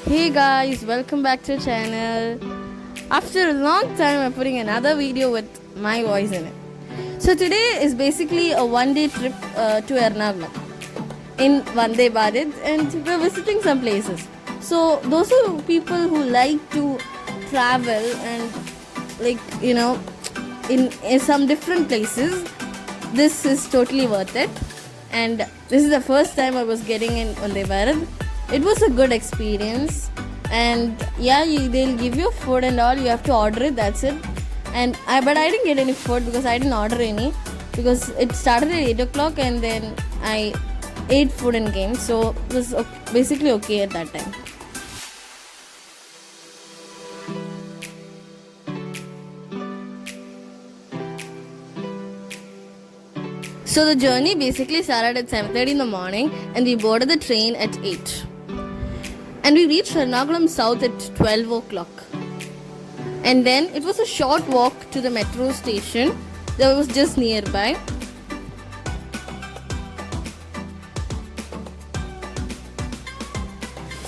Hey guys, welcome back to the channel. After a long time, I'm putting another video with my voice in it. So today is basically a one-day trip to Ernakulam in Vande Bharat, and we're visiting some places. So those are people who like to travel and in some different places. This is totally worth it, and this is the first time I was getting in Vande Bharat. It was a good experience, and they'll give you food and all. You have to order it. That's it. But I didn't get any food because I didn't order any, because it started at 8 o'clock and then I ate food and came. So it was basically okay at that time. So the journey basically started at 7:30 in the morning, and we boarded the train at 8. And we reached Ernakulam South at 12 o'clock. And then it was a short walk to the metro station that was just nearby.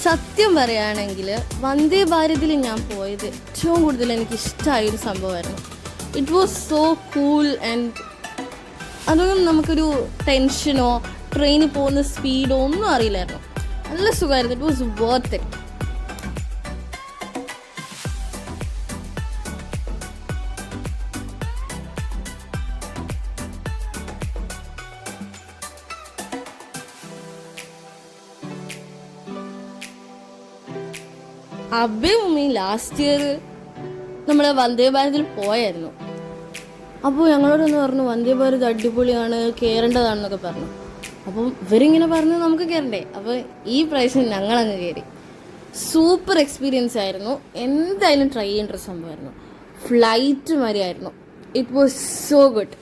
സത്യം പറയുകയാണെങ്കിൽ വന്ദേ ഭാരതിൽ ഞാൻ പോയത് ഏറ്റവും കൂടുതൽ എനിക്ക് ഇഷ്ടമായൊരു സംഭവമായിരുന്നു. It was so cool, and അതൊന്നും നമുക്കൊരു ടെൻഷനോ ട്രെയിനിൽ പോകുന്ന സ്പീഡോ ഒന്നും അറിയില്ലായിരുന്നു. നല്ല സുഖമായിരുന്നു. It was worth it. അബിയും ലാസ്റ്റ് ഇയർ നമ്മൾ വന്ദേ ഭാരതിൽ പോയായിരുന്നു. അപ്പോൾ ഞങ്ങളോടൊന്ന് പറഞ്ഞു വന്ദേ ഭാരത് അടിപൊളിയാണ്, കയറേണ്ടതാണെന്നൊക്കെ പറഞ്ഞു. അപ്പം ഇവരിങ്ങനെ പറഞ്ഞ് നമുക്ക് കയറണ്ടേ. അപ്പോൾ ഈ പ്രാവശ്യം ഞങ്ങളങ്ങ് കയറി. സൂപ്പർ എക്സ്പീരിയൻസ് ആയിരുന്നു. എന്തായാലും ട്രൈ ചെയ്യേണ്ട ഒരു സംഭവമായിരുന്നു. ഫ്ലൈറ്റ് മാതിരിയായിരുന്നു. It was so good.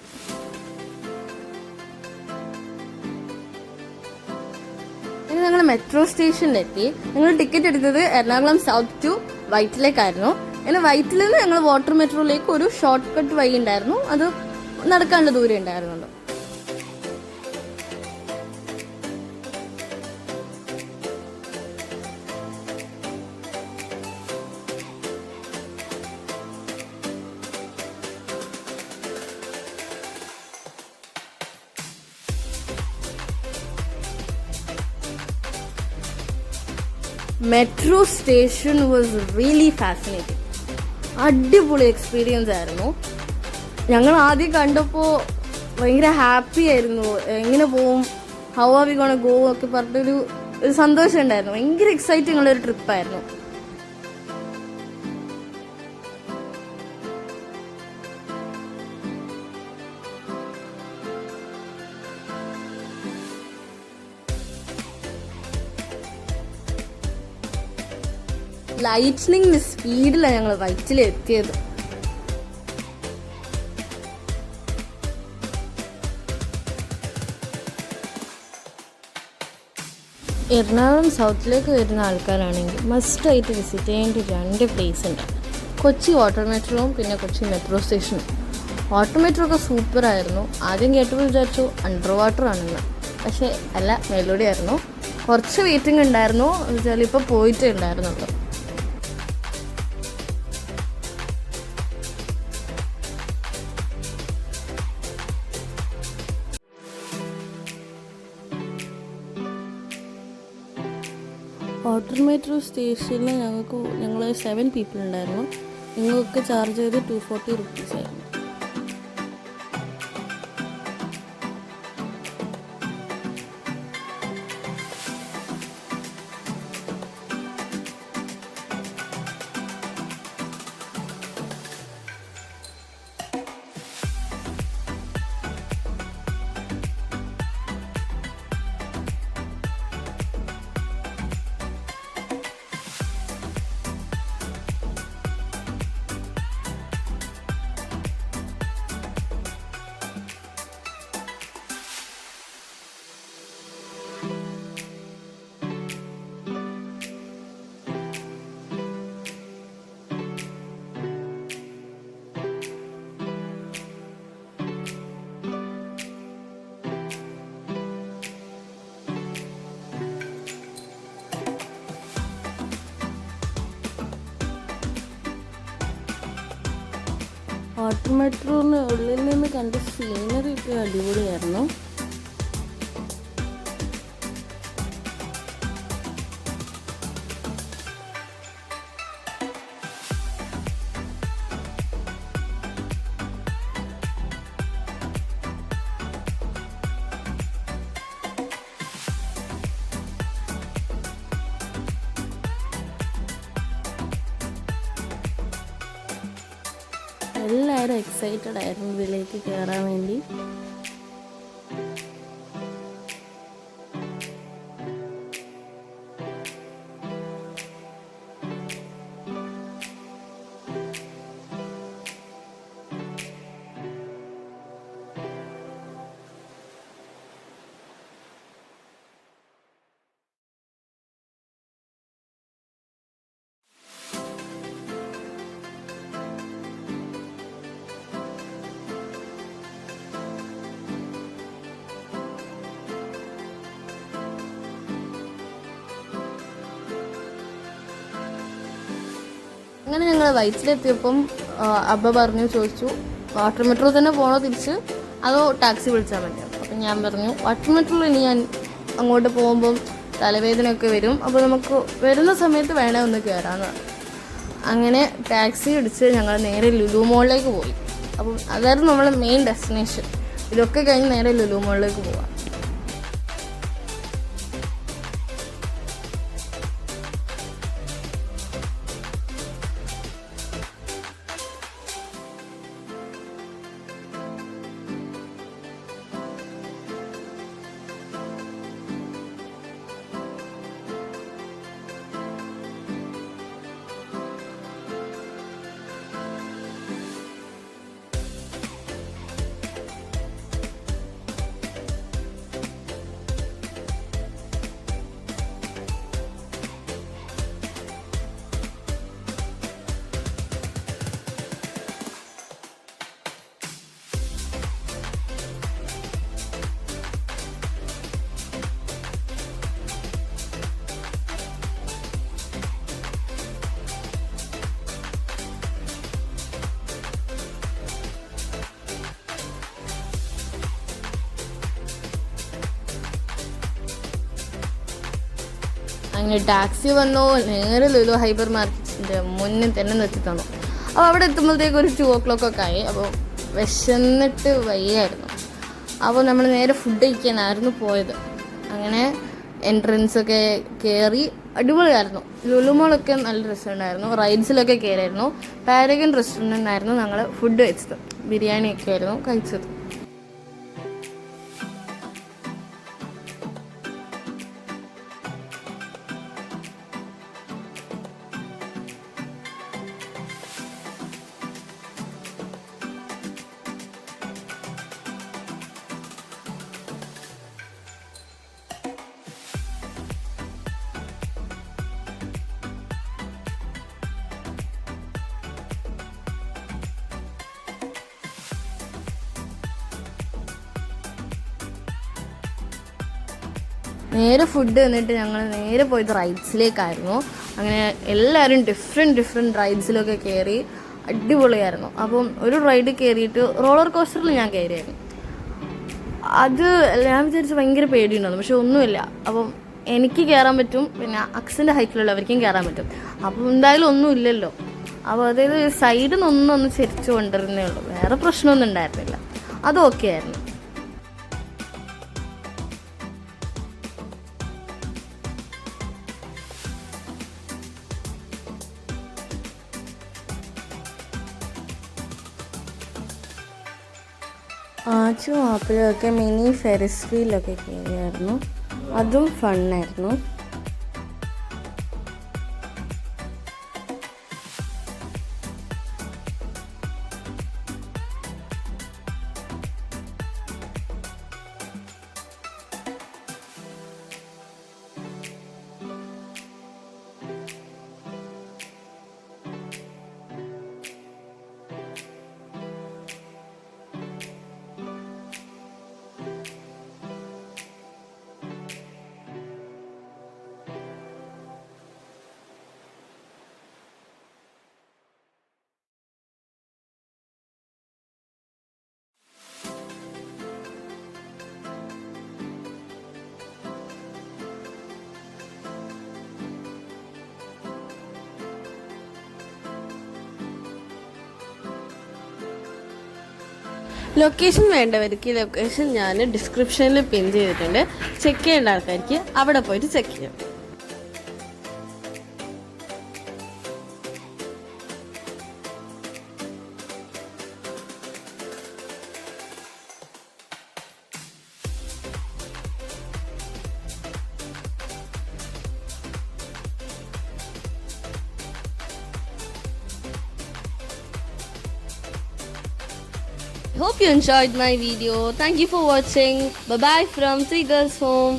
ഇനി ഞങ്ങൾ മെട്രോ സ്റ്റേഷനിലെത്തി. ഞങ്ങൾ ടിക്കറ്റ് എടുത്തത് എറണാകുളം സൗത്ത് ടു വൈറ്റിലേക്കായിരുന്നു. പിന്നെ വൈറ്റിൽ നിന്ന് ഞങ്ങൾ വാട്ടർ മെട്രോയിലേക്ക് ഒരു ഷോർട്ട് കട്ട് വഴി ഉണ്ടായിരുന്നു. അത് നടക്കാനുള്ള ദൂരം ഉണ്ടായിരുന്നുള്ളൂ. Metro station was really fascinating. അടിപൊളി എക്സ്പീരിയൻസ് ആയിരുന്നു. ഞങ്ങൾ ആദ്യം കണ്ടപ്പോൾ ഭയങ്കര ഹാപ്പി ആയിരുന്നു. എങ്ങനെ പോവും, how are V gonna go ഒക്കെ പറഞ്ഞൊരു സന്തോഷം ഉണ്ടായിരുന്നു. ഭയങ്കര എക്സൈറ്റിംഗ് ഉള്ളൊരു ട്രിപ്പായിരുന്നു. ലൈറ്റ്നിങ്ങിന്റെ സ്പീഡിലാണ് ഞങ്ങൾ വൈറ്റിലെത്തിയത്. എറണാകുളം സൗത്തിലേക്ക് വരുന്ന ആൾക്കാരാണെങ്കിൽ മസ്റ്റായിട്ട് വിസിറ്റ് ചെയ്യേണ്ട 2 പ്ലേസ് ഉണ്ട്. കൊച്ചി വാട്ടർ മെട്രോവും പിന്നെ കൊച്ചി മെട്രോ സ്റ്റേഷനും. വാട്ടർ മെട്രോ ഒക്കെ സൂപ്പറായിരുന്നു. ആദ്യം കേട്ടപ്പോൾ വിചാരിച്ചു അണ്ടർ വാട്ടർ ആണെന്ന്, പക്ഷേ അല്ല, മേലൂടെ ആയിരുന്നു. കുറച്ച് വെയിറ്റിംഗ് ഉണ്ടായിരുന്നു. എന്നുവെച്ചാൽ ഇപ്പോൾ പോയിട്ടേ ഉണ്ടായിരുന്നുള്ളൂ. വാട്ടർ മെട്രോ സ്റ്റേഷനിൽ ഞങ്ങൾ 7 പീപ്പിൾ ഉണ്ടായിരുന്നു. ഞങ്ങൾക്ക് ചാർജ് ചെയ്ത് 240 റുപ്പീസ് ആയിരുന്നു. വാട്ടർ മെട്രോന്ന് ഉള്ളിൽ നിന്ന് കണ്ട സീനറി ഒക്കെ അടിപൊളിയായിരുന്നു. എല്ലാവരും എക്സൈറ്റഡ് ആയിരുന്നു ഇതിലേക്ക് കയറാൻ വേണ്ടി. അങ്ങനെ ഞങ്ങൾ വൈറ്റിലെത്തിയപ്പം അബ്ബ ചോദിച്ചു വാട്ടർ മെട്രോ തന്നെ പോകണോ തിരിച്ച് അതോ ടാക്സി വിളിച്ചാൽ മതിയോ. അപ്പം ഞാൻ പറഞ്ഞു വാട്ടർ മെട്രോയിൽ ഇനി ഞാൻ അങ്ങോട്ട് പോകുമ്പം തലവേദനയൊക്കെ വരും, അപ്പോൾ നമുക്ക് വരുന്ന സമയത്ത് വേണേ ഒന്ന് കയറാമെന്ന് പറഞ്ഞു. അങ്ങനെ ടാക്സി പിടിച്ച് ഞങ്ങൾ നേരെ ലുലു മോളിലേക്ക് പോയി. അപ്പം അതായിരുന്നു നമ്മുടെ മെയിൻ ഡെസ്റ്റിനേഷൻ. ഇതൊക്കെ കഴിഞ്ഞ് നേരെ ലുലു മോളിലേക്ക് പോവാം. അങ്ങനെ ടാക്സി വന്നു, നേരെ ലുലു ഹൈപ്പർ മാർക്കറ്റിൻ്റെ മുന്നിൽ തന്നെ നിർത്തി തന്നു. അപ്പോൾ അവിടെ എത്തുമ്പോഴത്തേക്ക് ഒരു 2 o'clock ഒക്കെ ആയി. അപ്പോൾ വിശന്നിട്ട് വയ്യായിരുന്നു. അപ്പോൾ നമ്മൾ നേരെ ഫുഡ് കഴിക്കാനായിരുന്നു പോയത്. അങ്ങനെ എൻട്രൻസൊക്കെ കയറി അടിപൊളിയായിരുന്നു. ലുലു മോളൊക്കെ നല്ല രസമുണ്ടായിരുന്നു. റൈഡ്സിലൊക്കെ കയറിയായിരുന്നു. പാരഗൺ റെസ്റ്റോറൻറ്റിനായിരുന്നു ഞങ്ങൾ ഫുഡ് കഴിച്ചത്. ബിരിയാണിയൊക്കെ ആയിരുന്നു കഴിച്ചത്. നേരെ ഫുഡ് വന്നിട്ട് ഞങ്ങൾ നേരെ പോയത് റൈഡ്സിലേക്കായിരുന്നു. അങ്ങനെ എല്ലാവരും ഡിഫറെൻറ്റ് റൈഡ്സിലൊക്കെ കയറി അടിപൊളിയായിരുന്നു. അപ്പം ഒരു റൈഡ് കയറിയിട്ട് റോളർ കോസ്റ്ററിൽ ഞാൻ കയറിയായിരുന്നു. അത് ഞാൻ വിചാരിച്ച് ഭയങ്കര പേടിയുണ്ടായിരുന്നു, പക്ഷെ ഒന്നുമില്ല. അപ്പം എനിക്ക് കയറാൻ പറ്റും, പിന്നെ അക്സിൻ്റെ ഹൈറ്റിലുള്ളവർക്കും കയറാൻ പറ്റും. അപ്പം എന്തായാലും ഒന്നുമില്ലല്ലോ. അപ്പോൾ അതായത് സൈഡിൽ നിന്നൊന്ന് ചെരിച്ചു കൊണ്ടിരുന്നേ ഉള്ളൂ, വേറെ പ്രശ്നമൊന്നും ഉണ്ടായിരുന്നില്ല. അത് ഓക്കെ ആയിരുന്നു. ആച്ചും ആപ്പിളൊക്കെ മിനി ഫെറിസ് വീലൊക്കെ കയറിയായിരുന്നു. അതും ഫണ്ണായിരുന്നു. ലൊക്കേഷൻ വേണ്ടവർക്ക് ലൊക്കേഷൻ ഞാൻ ഡിസ്ക്രിപ്ഷനിൽ പിൻ ചെയ്തിട്ടുണ്ട്. ചെക്ക് ചെയ്യേണ്ട ആൾക്കാർക്ക് അവിടെ പോയിട്ട് ചെക്ക് ചെയ്യാം. Hope you enjoyed my video. Thank you for watching. Bye bye from 3 Girls Home.